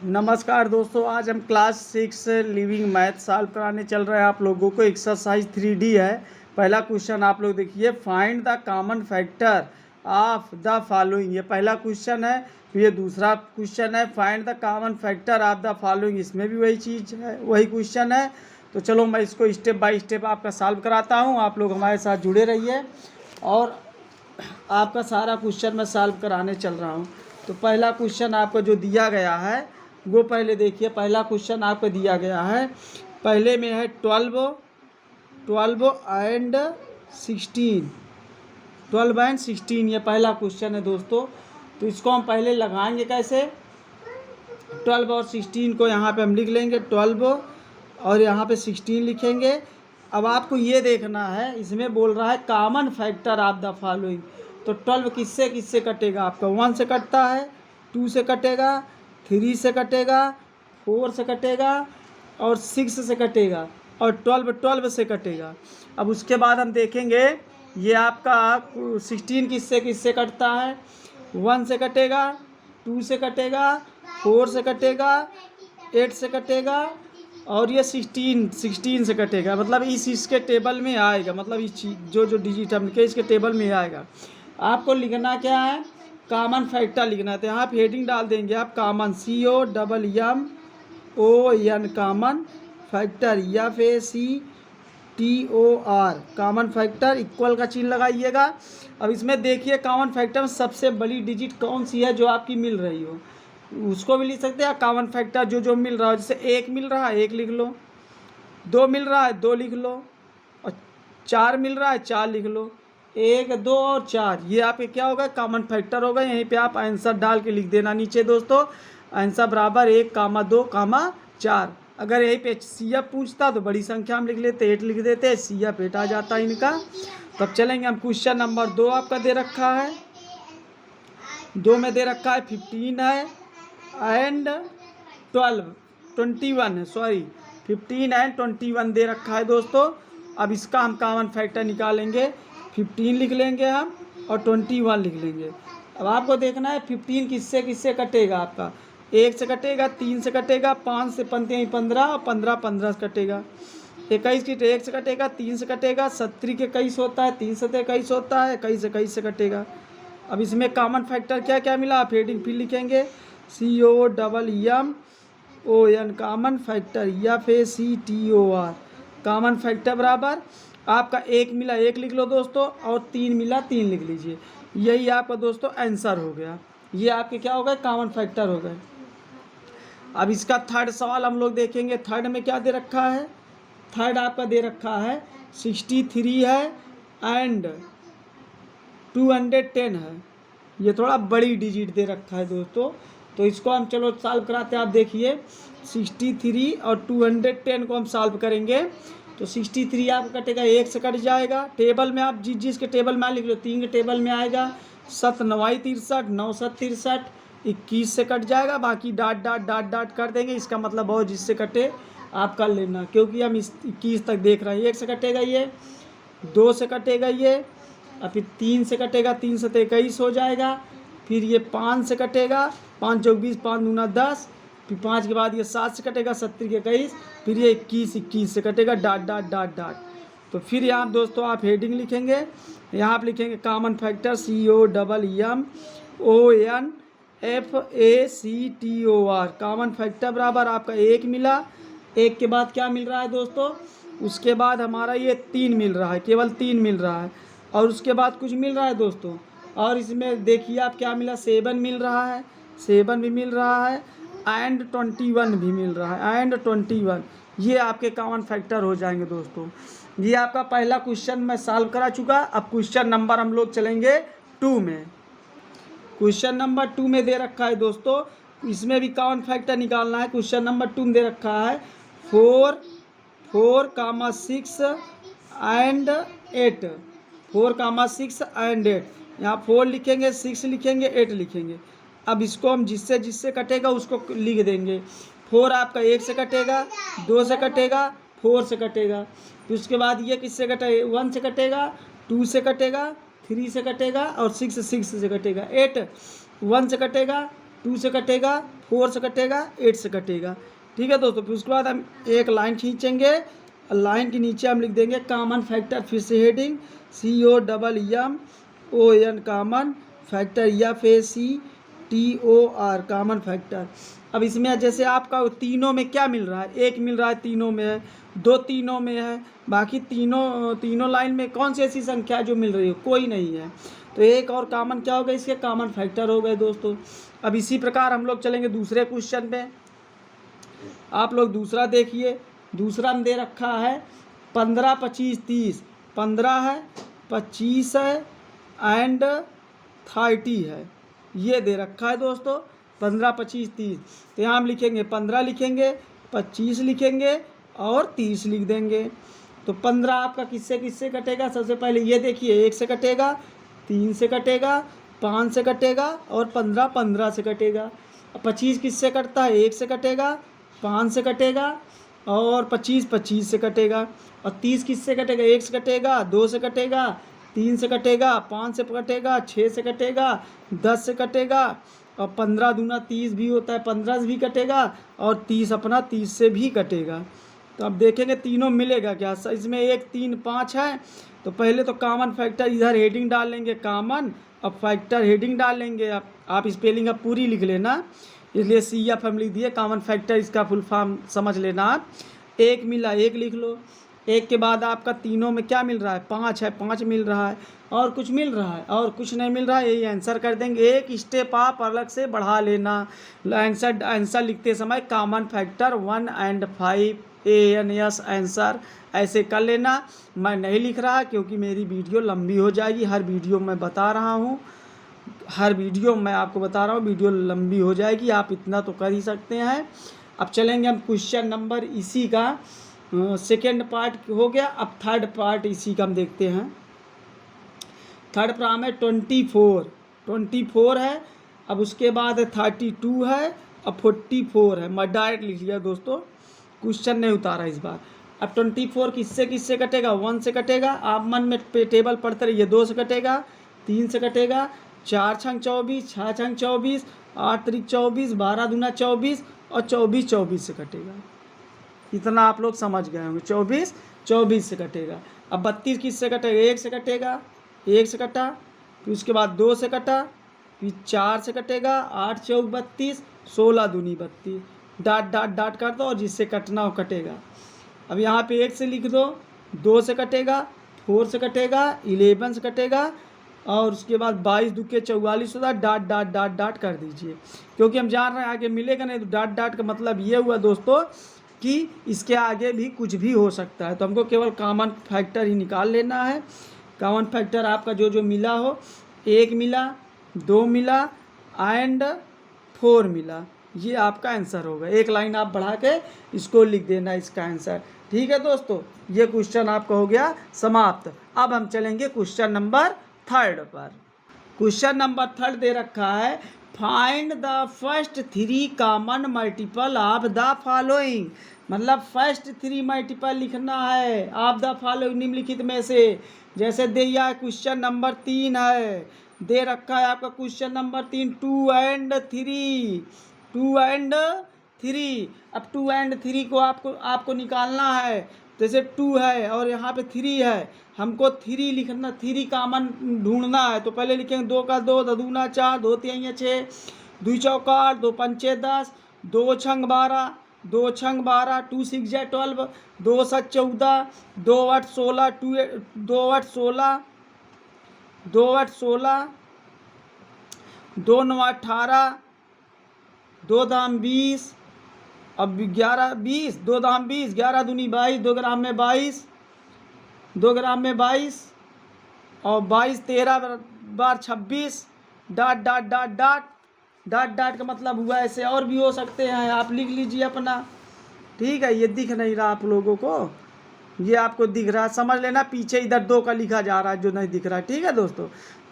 नमस्कार दोस्तों, आज हम क्लास 6 लिविंग मैथ सॉल्व कराने चल रहे हैं आप लोगों को। एक्सरसाइज 3D है। पहला क्वेश्चन आप लोग देखिए, find the common factor of the following. ये पहला क्वेश्चन है। फिर ये दूसरा क्वेश्चन है, find the common factor of the following. इसमें भी वही चीज़ है, वही क्वेश्चन है। तो चलो मैं इसको स्टेप बाय स्टेप आपका सॉल्व कराता हूँ। आप लोग हमारे साथ जुड़े रहिए और आपका सारा क्वेश्चन मैं सॉल्व कराने चल रहा हूँ। तो पहला क्वेश्चन आपको जो दिया गया है वो पहले देखिए। पहला क्वेश्चन आपको दिया गया है, पहले में है 12 एंड 16। ये पहला क्वेश्चन है दोस्तों। तो इसको हम पहले लगाएंगे कैसे। 12 और 16 को यहाँ पे हम लिख लेंगे, 12 और यहाँ पे 16 लिखेंगे। अब आपको ये देखना है, इसमें बोल रहा है common factor of the following. तो 12 किससे किससे कटेगा आपका, 1 से कटता है, 2 से कटेगा, 3 से कटेगा, 4 से कटेगा और 6 से कटेगा और 12 से कटेगा। अब उसके बाद हम देखेंगे ये आपका 16 किससे किससे कटता है, 1 से कटेगा, 2 से कटेगा, 4 से कटेगा, 8 से कटेगा और ये 16 से कटेगा। मतलब इसके टेबल में आएगा, मतलब इस जो डिजिट हम लिखे इसके टेबल में आएगा। आपको लिखना क्या है, कॉमन फैक्टर लिखना है। तो यहाँ पे हेडिंग डाल देंगे आप common, COMMON common factor, FACTOR common factor, equal का चिन्ह लगाइएगा। अब इसमें देखिए कॉमन फैक्टर में सबसे बड़ी डिजिट कौन सी है जो आपकी मिल रही हो, उसको भी लिख सकते हैं। कॉमन फैक्टर जो मिल रहा है, जैसे 1 मिल रहा है 1 लिख लो, 2 मिल रहा है 2 लिख लो और 4 मिल रहा है 4 लिख लो। 1 2 और 4 ये आपके क्या होगा, कॉमन फैक्टर होगा। यहीं पे आप आंसर डाल के लिख देना नीचे दोस्तों, आंसर बराबर 1, 2, 4। अगर यहीं पे CF पूछता तो बड़ी संख्या में लिख लेते, 8 लिख देते, CF 8 आ जाता इनका। तब चलेंगे हम क्वेश्चन नंबर 2 आपका दे रखा है, 2 में दे रखा है 15 है एंड 21 है, सॉरी 15 एंड 21 दे रखा है दोस्तों। अब इसका हम कॉमन फैक्टर निकालेंगे, 15 लिख लेंगे हम और 21 लिख लेंगे। अब आपको देखना है 15 किससे किससे कटेगा आपका, 1 से कटेगा, 3 से कटेगा, 5 से बनते हैं 15 और 15 से कटेगा, 21 की 1 से कटेगा, 3 से कटेगा, 70 के 21 होता है, 3 से 21 होता है, 21 से कटेगा। अब इसमें कॉमन फैक्टर क्या क्या मिला, आप हेडिंग फिर लिखेंगे COMMON common factor, FACTOR common factor बराबर आपका 1 मिला 1 लिख लो दोस्तों और 3 मिला 3 लिख लीजिए। यही आपका दोस्तों आंसर हो गया। ये आपके क्या हो गए, कॉमन फैक्टर हो गए। अब इसका थर्ड सवाल हम लोग देखेंगे। थर्ड में क्या दे रखा है, थर्ड आपका दे रखा है 63 है एंड 210 है। ये थोड़ा बड़ी डिजिट दे रखा है दोस्तों, तो इसको हम चलो सॉल्व कराते हैं। आप देखिए 63 और 210 को हम सॉल्व करेंगे। तो 63 आपका कटेगा, 1 से कट जाएगा। टेबल में आप जिसके टेबल में लिख लो, 3 के टेबल में आएगा 7 9 63, 9 7 63, 21 से कट जाएगा। बाकी डाट डाट डाट डाट कर देंगे, इसका मतलब और जिससे कटे आप कर लेना, क्योंकि हम इस 21 तक देख रहे हैं। 1 से कटेगा ये, 2 से कटेगा ये, और फिर 3 से कटेगा, 3 से 21 हो जाएगा। फिर ये 5 से कटेगा, 5 चौक 20, 5 दूना 10, फिर 5 के बाद ये 7 से कटेगा, 70 के 21, फिर ये 21 से कटेगा, डाट डाट डाट डाट। तो फिर यहाँ दोस्तों आप हेडिंग लिखेंगे, यहाँ आप लिखेंगे common factor COMMON FACTOR common factor बराबर आपका 1 मिला। 1 के बाद क्या मिल रहा है दोस्तों, उसके बाद हमारा ये 3 मिल रहा है, केवल 3 मिल रहा है। और उसके बाद कुछ मिल रहा है दोस्तों, और इसमें देखिए आप क्या मिला, 7 मिल रहा है, 7 भी मिल रहा है एंड 21 भी मिल रहा है, एंड 21। ये आपके कॉमन फैक्टर हो जाएंगे दोस्तों। ये आपका पहला क्वेश्चन मैं सॉल्व करा चुका। अब क्वेश्चन नंबर हम लोग चलेंगे 2 में। क्वेश्चन नंबर 2 में दे रखा है दोस्तों, इसमें भी कॉमन फैक्टर निकालना है। क्वेश्चन नंबर 2 में दे रखा है 4 6 एंड 8, 4 6 एंड 8। यहाँ 4 लिखेंगे, 6 लिखेंगे, 8 लिखेंगे। अब इसको हम जिससे जिससे कटेगा उसको लिख देंगे। 4 आपका 1 से कटेगा, 2 से कटेगा, 4 से कटेगा। फिर उसके बाद ये किससे कटेगा, 1 से कटेगा, 2 से कटेगा, 3 से कटेगा और 6 से कटेगा। 8 1 से कटेगा, 2 से कटेगा, 4 से कटेगा, 8 से कटेगा। ठीक है दोस्तों, फिर उसके बाद हम एक लाइन खींचेंगे, लाइन के नीचे हम लिख देंगे कॉमन फैक्टर, फिर से heading COMMON common factor, FACTOR common factor. अब इसमें जैसे आपका तीनों में क्या मिल रहा है, एक मिल रहा है, तीनों में है, दो तीनों में है, बाकी तीनों लाइन में कौन सी ऐसी संख्या जो मिल रही है, कोई नहीं है। तो एक और कॉमन क्या हो गया, इसके कॉमन फैक्टर हो गए दोस्तों। अब इसी प्रकार हम लोग चलेंगे दूसरे क्वेश्चन पे। आप लोग दूसरा देखिए, दूसरा में दे रखा है 15, 25, 30। 15 है, 25 है एंड 30 है, ये दे रखा है दोस्तों 15, 25, 30। तो यहाँ हम लिखेंगे 15 लिखेंगे, 25 लिखेंगे और 30 लिख देंगे। तो 15 आपका किससे किससे कटेगा, सबसे पहले ये देखिए 1 से कटेगा, 3 से कटेगा, 5 से कटेगा और 15 15 से कटेगा। 25 किससे कटता है, 1 से कटेगा, 5 से कटेगा और 25 25 से कटेगा। और 30 किससे कटेगा, 1 से कटेगा, 2 से कटेगा, 3 से कटेगा, 5 से कटेगा, 6 से कटेगा, 10 से कटेगा और 15 दूना 30 भी होता है, 15 से भी कटेगा और 30 अपना 30 से भी कटेगा। तो अब देखेंगे तीनों मिलेगा क्या, इसमें 1 3 5 है। तो पहले तो कॉमन फैक्टर इधर हेडिंग डाल लेंगे कॉमन, अब फैक्टर हेडिंग डाल लेंगे। आप स्पेलिंग अब पूरी लिख लेना, इसलिए CF हम लिख दिए। कॉमन फैक्टर इसका फुल फॉर्म समझ लेना आप। 1 मिला 1 लिख लो, 1 के बाद आपका तीनों में क्या मिल रहा है, 5 है, 5 मिल रहा है, और कुछ मिल रहा है और कुछ नहीं मिल रहा है, यही आंसर कर देंगे। एक स्टेप आप अलग से बढ़ा लेना, आंसर लिखते समय common factor 1 and 5 ANS answer ऐसे कर लेना। मैं नहीं लिख रहा क्योंकि मेरी वीडियो लंबी हो जाएगी, हर वीडियो में बता रहा हूँ, हर वीडियो मैं आपको बता रहा हूँ, वीडियो लंबी हो जाएगी, आप इतना तो कर ही सकते हैं। अब चलेंगे हम क्वेश्चन नंबर, इसी का सेकेंड पार्ट हो गया, अब थर्ड पार्ट इसी का हम देखते हैं। थर्ड प्रॉब्लम है 24 है, अब उसके बाद 32 है, अब 44 है। मैं डायरेक्ट लिख लिया दोस्तों, क्वेश्चन नहीं उतारा इस बार। अब 24 किससे किससे कटेगा, 1 से कटेगा, आप मन में टेबल पढ़ते रहिए। 2 से कटेगा, 3 से कटेगा, 4 छंग 24, 6 छंग 24, 8 त्रिक 24, 12 दूना 24 और 24 24 से कटेगा। इतना आप लोग समझ गए होंगे, 24 24 से कटेगा। अब 32 किससे कटेगा, 1 से कटेगा, 1 से कटा, फिर उसके बाद 2 से कटा, फिर 4 से कटेगा, 8 चौक 32, 16 दूनी 32, डाट डाट डाट कर दो और जिससे कटना हो कटेगा। अब यहाँ पे 1 से लिख दो, 2 से कटेगा, 4 से कटेगा, 11 से कटेगा और उसके बाद 22 दुके 44 होता है, डाट डाट डाट डाट कर दीजिए, क्योंकि हम जान रहे हैं आगे मिलेगा नहीं। तो डाट डाट का मतलब ये हुआ दोस्तों कि इसके आगे भी कुछ भी हो सकता है, तो हमको केवल कॉमन फैक्टर ही निकाल लेना है। कॉमन फैक्टर आपका जो जो मिला हो, 1 मिला, 2 मिला एंड 4 मिला, ये आपका आंसर होगा। एक लाइन आप बढ़ा के इसको लिख देना इसका आंसर। ठीक है दोस्तों, ये क्वेश्चन आपका हो गया समाप्त। अब हम चलेंगे क्वेश्चन नंबर 3 पर। क्वेश्चन नंबर 3 दे रखा है, find the first 3 common multiple of the following. मतलब फर्स्ट 3 मल्टीपल लिखना है ऑफ द फॉलोइंग, निम्नलिखित में से। जैसे दिया है क्वेश्चन नंबर 3 है, दे रखा है आपका क्वेश्चन नंबर 3 2 and 3, 2 and 3। अब 2 and 3 को आपको निकालना है। जैसे 2 है और यहाँ पे 3 है, हमको 3 लिखना, 3 कॉमन ढूंढना है। तो पहले लिखेंगे 2 का 2, 2 दूना 4, 2 तिहाई 6, 2 चौका 8, 2 पंचे 10, 2 छंग 12, 2 छंग 12, 2 6 12, 2 7 14, 2 8 16, 2 8 16, 2 8 16, 2 9 18, 2 दाम 20, अब 11 20, 2 दाम 20, 11 दूनी 22, 2 ग्राम में 22, 2 ग्राम में 22 और 22 13 बार 26, dot dot dot dot dot dot का मतलब हुआ ऐसे और भी हो सकते हैं, आप लिख लीजिए अपना। ठीक है, ये दिख नहीं रहा आप लोगों को, ये आपको दिख रहा है, समझ लेना। पीछे इधर 2 का लिखा जा रहा है जो नहीं दिख रहा है। ठीक है दोस्तों,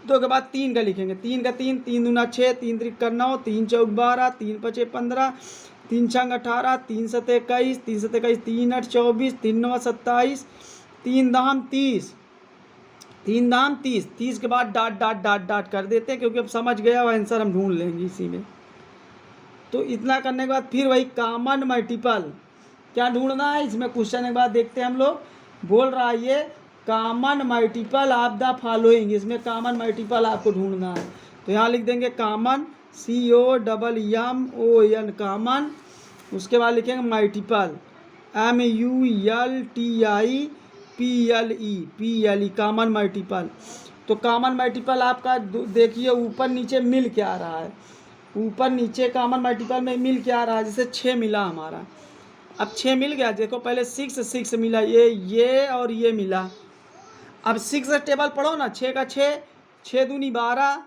2 के बाद 3 का लिखेंगे, 3 का 3, 3 दूना 6, 3 त्रिक 9, 3 चौक 12, 3 पचे 15, 3 छंग 18, 3 सत 21, 3 सत 21, 3 8 24, 3 9 27, 3 दाम 30, 3 दाम 30। 30 के बाद डाट डाट डाट डाट कर देते हैं, क्योंकि अब समझ गया वो आंसर हम ढूंढ लेंगे इसी में। तो इतना करने के बाद फिर वही कॉमन मल्टीपल क्या ढूंढना है, इसमें क्वेश्चन के बाद देखते हैं हम लोग। बोल रहा है ये common multiple of the following, इसमें कॉमन मल्टीपल आपको ढूंढना है। तो यहाँ लिख देंगे कॉमन, COMMON कॉमन, उसके बाद लिखेंगे मल्टीपल, MULTIPLE कॉमन मल्टीपल। तो कॉमन मल्टीपल आपका देखिए ऊपर नीचे मिल के आ रहा है, ऊपर नीचे कॉमन मल्टीपल में मिल के आ रहा है। जैसे 6 मिला हमारा, अब 6 मिल गया, देखो पहले 6 मिला, ये और ये मिला। अब 6 टेबल पढ़ो ना, 6 का 6, 6 दूनी 12,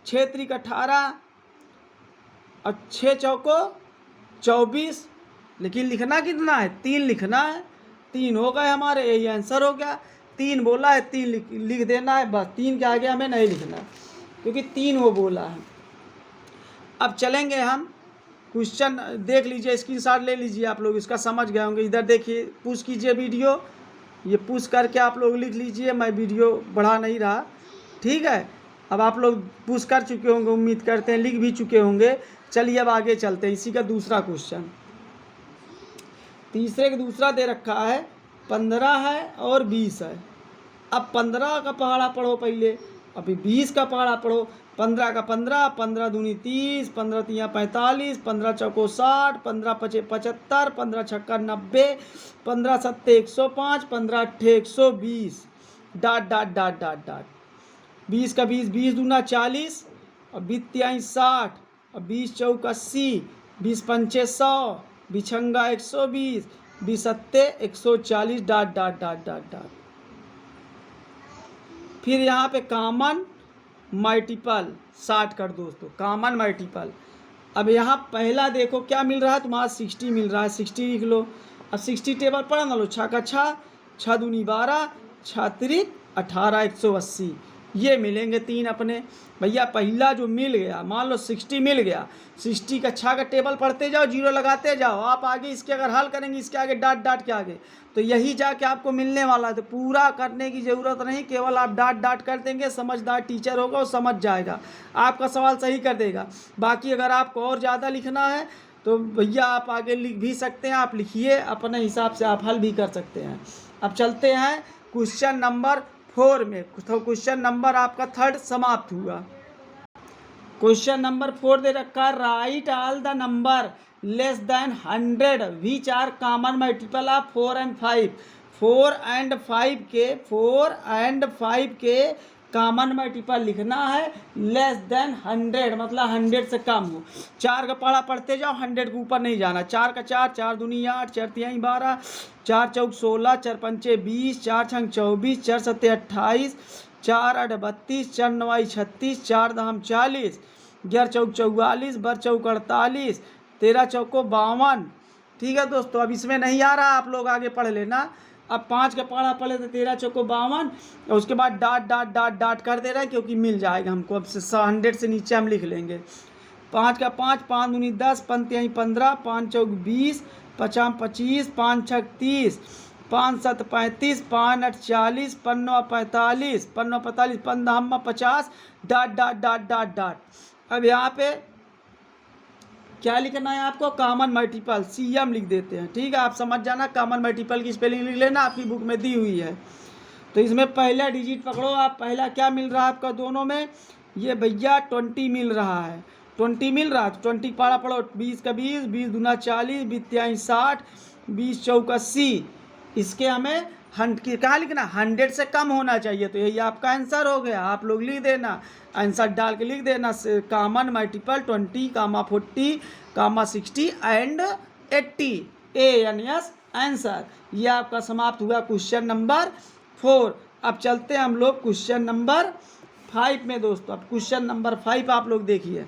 6 त्रिक 18 और 6 चौको 24। लेकिन लिखना कितना है, 3 लिखना है। 3 हो गए हमारे, यही आंसर हो गया। 3 बोला है, 3 लिख देना है बस। 3 के आगे हमें नहीं लिखना क्योंकि 3 वो बोला है। अब चलेंगे हम क्वेश्चन, देख लीजिए, स्क्रीनशॉट ले लीजिए आप लोग, इसका समझ गए होंगे। इधर देखिए, पुश कीजिए वीडियो, ये पुश करके आप लोग लिख लीजिए, मैं वीडियो बढ़ा नहीं रहा, ठीक है। अब आप लोग पुश कर चुके होंगे, उम्मीद करते हैं लिख भी चुके होंगे। चलिए अब आगे चलते हैं। इसी का दूसरा क्वेश्चन, तीसरे का दूसरा दे रखा है, 15 है और 20 है। अब 15 का पहाड़ा पढ़ो पहले, अभी 20 का पहाड़ा पढ़ो। 15 का 15, 15 दूनी 30, 15 तिया 45, 15 चौको 60, 15 पचे 75, 15 छक्का 90, 15 सत्ते 105, 15 अट्ठे 120, dot dot dot dot dot. 20 का 20, 20 दूना 40 और 20 तिहाई 60 और 20 चौक 80, 20 पंचे 100, 20 छंगा 120, 20 सत्ते 140, dot dot dot dot dot. फिर यहाँ पे कॉमन मल्टीपल 60 कर दोस्तों, कॉमन मल्टीपल। अब यहाँ पहला देखो क्या मिल रहा है तुम्हारा, 60 मिल रहा है, 60 लिख लो। अब 60 टेबल पढ़ा ना लो, 6 का 6, 6 दूनी 12, 6 त्रिक 18, 180, ये मिलेंगे 3 अपने। भैया पहला जो मिल गया, मान लो 60 मिल गया, 60 का 6 का टेबल पढ़ते जाओ, जीरो लगाते जाओ आप आगे। इसके अगर हल करेंगे, इसके आगे डाट डाट के आगे, तो यही जाके आपको मिलने वाला है। तो पूरा करने की ज़रूरत नहीं, केवल आप डाट डाट कर देंगे, समझदार टीचर होगा वो समझ जाएगा, आपका सवाल सही कर देगा। बाकी अगर आपको और ज़्यादा लिखना है तो भैया आप आगे लिख भी सकते हैं, आप लिखिए, अपने हिसाब से आप हल भी कर सकते हैं। अब चलते हैं क्वेश्चन नंबर 4 में। तो क्वेश्चन नंबर आपका 3 समाप्त हुआ। क्वेश्चन नंबर 4 दे रखा है, right all the number less than 100 which are common multiple of 4 and 5। 4 and 5 के कॉमन मल्टीपल लिखना है, लेस देन 100 मतलब 100 से कम हो। 4 का पढ़ा पढ़ते जाओ, 100 के ऊपर नहीं जाना। 4 का 4, 4 दूनी 8, 4 तिहाई 12, 4 चौक 16, 4 पंचे 20, 4 छंग 24, 4 सत्ते 28, 4 8 32, 4 9 36, 4 दाम 40, 11 चौक 44, 12 चौक 48, 13 चौको 52। ठीक है दोस्तों, अब इसमें नहीं आ रहा, आप लोग आगे पढ़ लेना। अब 5 का पढ़ा पढ़े तो 13 चौको 52 और उसके बाद डाट डाट डाट डाट कर दे रहा है क्योंकि मिल जाएगा हमको। अब से 100 से नीचे हम लिख लेंगे। 5 का 5, 5 दूनी 10, 5 तिहाई 15, 5 चौक 20, 5 25, 5 छक 30, 5 7 35, 5 8 40, 5 9 45, 5 9 45, 5 10 50, dot dot dot dot dot. अब यहाँ पे क्या लिखना है आपको, कॉमन मल्टीपल, CM लिख देते हैं। ठीक है, आप समझ जाना, कॉमन मल्टीपल की स्पेलिंग लिख लेना, आपकी बुक में दी हुई है। तो इसमें पहला डिजिट पकड़ो आप, पहला क्या मिल रहा है आपका दोनों में, ये भैया 20 मिल रहा है। 20 मिल रहा है तो 20 पढ़ा पढ़ो, 20 का 20, 20 दूना 40, 20 तिहाई 60, 20 चौक 80। इसके हमें कहाँ लिखना, 100 से कम होना चाहिए। तो यही आपका आंसर हो गया, आप लोग लिख देना, आंसर डाल के लिख देना, common multiple 20, 40, 60 and 80, ANS answer. ये आपका समाप्त हुआ क्वेश्चन नंबर 4। अब चलते हैं हम लोग क्वेश्चन नंबर 5 में दोस्तों। अब क्वेश्चन नंबर 5 आप लोग देखिए।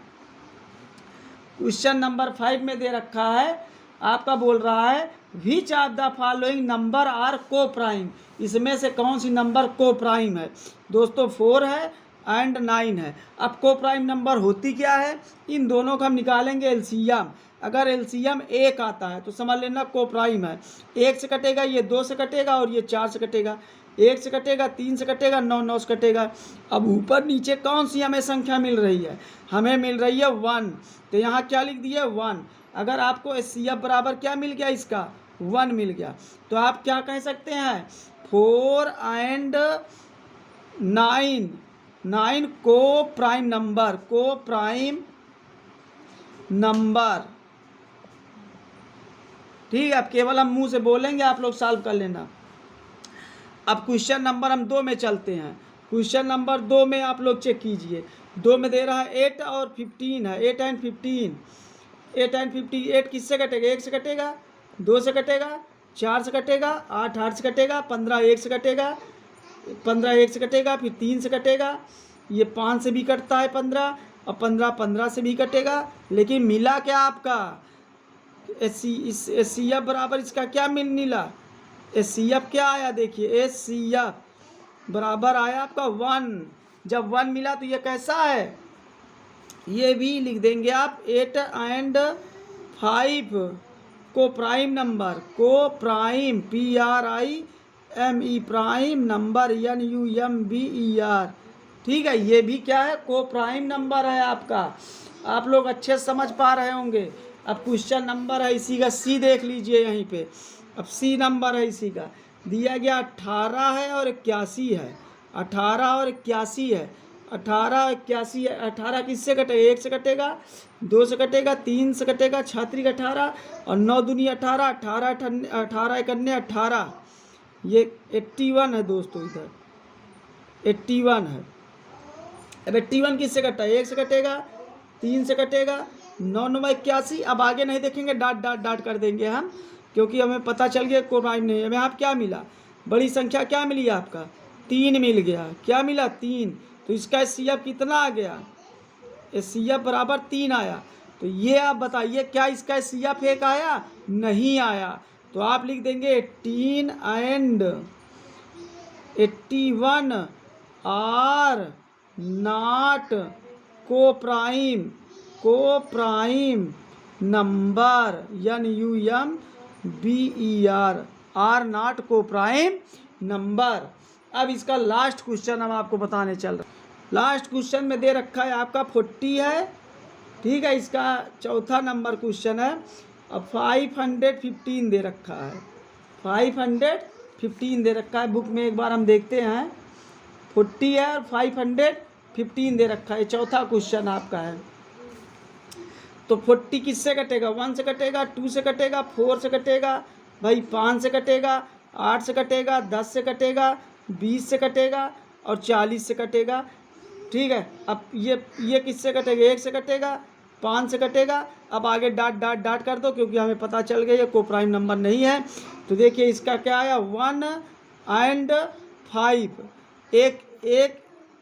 क्वेश्चन नंबर 5 में दे रखा है, आपका बोल रहा है which of the following number are coprime. इसमें से कौन सी नंबर को प्राइम है दोस्तों, 4 है एंड 9 है। अब को प्राइम नंबर होती क्या है, इन दोनों का हम निकालेंगे एलसीएम। अगर एलसीएम 1 आता है तो समझ लेना को प्राइम है। 1 से कटेगा, ये 2 से कटेगा और ये 4 से कटेगा। 1 से कटेगा, 3 से कटेगा, 9 9 से कटेगा। अब ऊपर नीचे कौन सी हमें संख्या मिल रही है? हमें मिल रही है 1, तो यहाँ क्या लिख दिए 1। अगर आपको HCF बराबर क्या मिल गया, इसका 1 मिल गया, तो आप क्या कह सकते हैं 4 and 9, 9 को प्राइम नंबर, ठीक है। अब केवल हम मुंह से बोलेंगे, आप लोग सॉल्व कर लेना। अब क्वेश्चन नंबर हम 2 में चलते हैं। क्वेश्चन नंबर 2 में आप लोग चेक कीजिए, 2 में दे रहा है 8 और 15 है, 8 and 15, 8 and 15, 8 किससे कटेगा? 1 से कटेगा, 2 से कटेगा, 4 से कटेगा, 8 8 से कटेगा, 15 1 से कटेगा, 15 1 से कटेगा, फिर 3 से कटेगा, ये 5 से भी कटता है 15, और 15 15 से भी कटेगा। लेकिन मिला क्या आपका? HCF बराबर इसका क्या मिला? HCF क्या आया? देखिए HCF बराबर आया आपका 1। जब 1 मिला तो ये कैसा है? ये भी लिख देंगे आप 8 and 5 को प्राइम नंबर, को prime PRIME prime number NUMBER, ठीक है। ये भी क्या है? को प्राइम नंबर है आपका। आप लोग अच्छे समझ पा रहे होंगे। अब क्वेश्चन नंबर है इसी का C, देख लीजिए यहीं पे। अब C नंबर है इसी का, दिया गया 18 है और 81 है, 18 और 81 है, 18 81 है। 18 किससे कटेगा? 1 से कटेगा, 2 से कटेगा, 3 से कटेगा, 6 18 और 9 दूनी 18, 18 18 इकन्ने 18, ये 81 है दोस्तों, इधर 81 है। अब 81 किससे कटा है? 1 से कटेगा, 3 से कटेगा, 9 9 81। अब आगे नहीं देखेंगे, डाट कर देंगे हम, क्योंकि हमें पता चल गया को प्राइम नहीं है। हमें आप क्या मिला? बड़ी संख्या क्या मिली आपका? 3 मिल गया। क्या मिला? 3। तो इसका HCF कितना आ गया? HCF बराबर 3 आया। तो ये आप बताइए, क्या इसका HCF 1 आया? नहीं आया। तो आप लिख देंगे 18 and 81 are not coprime number NUMBER, are not coprime number. अब इसका लास्ट क्वेश्चन हम आपको बताने चल रहे हैं। लास्ट क्वेश्चन में दे रखा है आपका 40 है, ठीक है। इसका चौथा नंबर क्वेश्चन है। अब 515 दे रखा है, 515 दे रखा है बुक में, एक बार हम देखते हैं। 40 है और 515 दे रखा है, चौथा क्वेश्चन आपका है। तो 40 किससे कटेगा? 1 से कटेगा, 2 से कटेगा, 4 से कटेगा, भाई 5 से कटेगा, 8 से कटेगा, 10 से कटेगा, 20 से कटेगा और 40 से कटेगा, ठीक है। अब ये किससे कटेगा? 1 से कटेगा, 5 से कटेगा। अब आगे डाट कर दो, क्योंकि हमें पता चल गया ये को प्राइम नंबर नहीं है। तो देखिए इसका क्या आया? 1 and 5, एक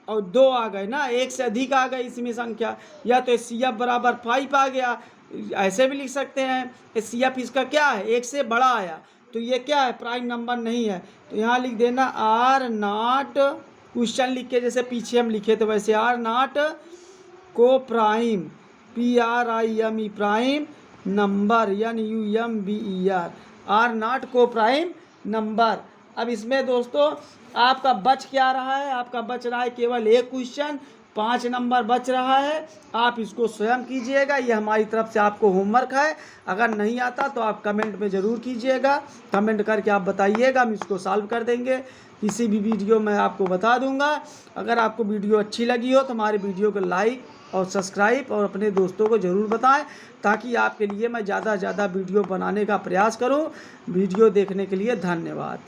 और 2 आ गए ना, 1 से अधिक आ गए इसमें संख्या, या तो HCF बराबर 5 आ गया। ऐसे भी लिख सकते हैं HCF इसका क्या है? 1 से बड़ा आया, तो ये क्या है? प्राइम नंबर नहीं है। तो यहाँ लिख देना आर नॉट, क्वेश्चन लिख के जैसे पीछे हम लिखे थे वैसे, are not coprime PRIME prime number NUMBER, are not coprime number. अब इसमें दोस्तों आपका बच क्या रहा है? आपका बच रहा है केवल एक क्वेश्चन, 5 नंबर बच रहा है। आप इसको स्वयं कीजिएगा, ये हमारी तरफ से आपको होमवर्क है। अगर नहीं आता तो आप कमेंट में ज़रूर कीजिएगा, कमेंट करके आप बताइएगा, हम इसको सॉल्व कर देंगे। किसी भी वीडियो में आपको बता दूंगा। अगर आपको वीडियो अच्छी लगी हो तो हमारे वीडियो को लाइक और सब्सक्राइब और अपने दोस्तों को ज़रूर बताएं, ताकि आपके लिए मैं ज़्यादा से ज़्यादा वीडियो बनाने का प्रयास करूं। वीडियो देखने के लिए धन्यवाद।